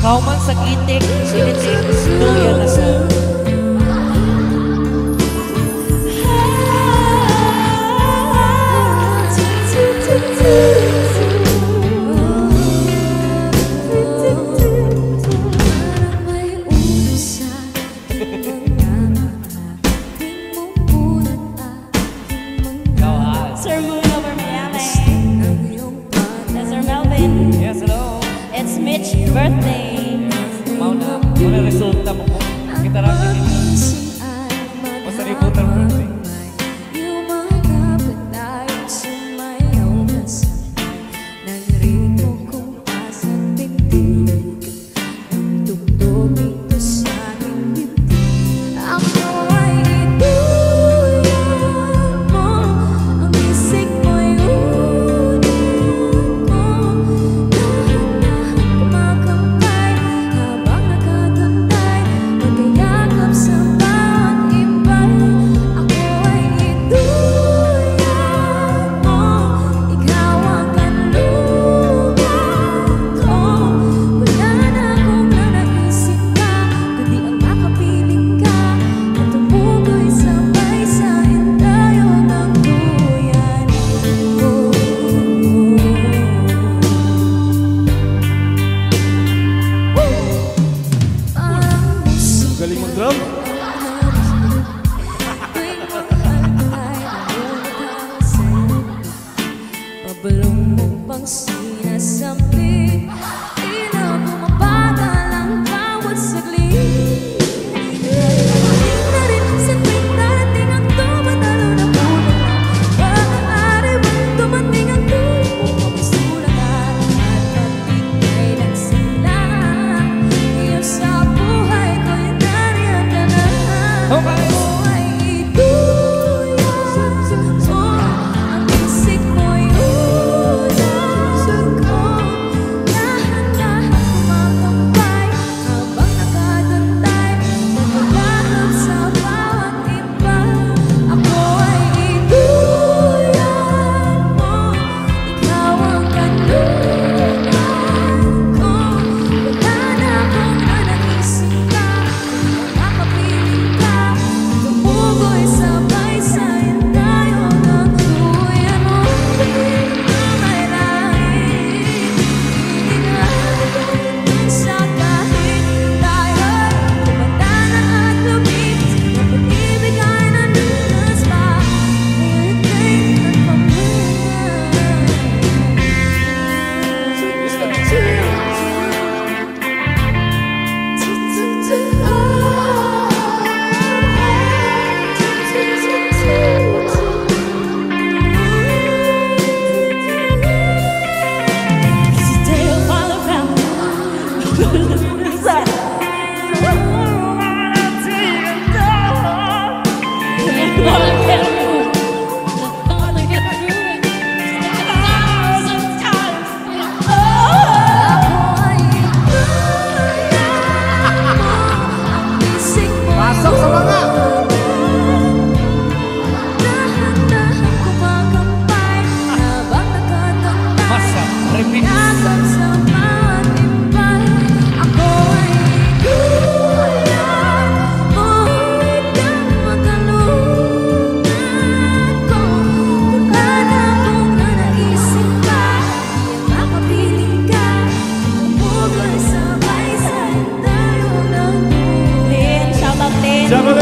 Kauman sa kitik, silitik, duyan na sa. Sir Moon over Miami. That's Sir Melvin. Yes, hello. It's Mitch's birthday. Mauna resulta mo po. Kita rin din. Basta ributan birthday. Galing mag-drum. Pabalong mo bang sinasabi? Di na bumabagal ang bawat saglit. Hindi na rin saglit darating ang tumatalo na puno. Maaari bang dumating ang tulo mo magsulatan at pagbigay ng sila. Iyo sa buhay ko yung nariyan ka na. Okay. Siapa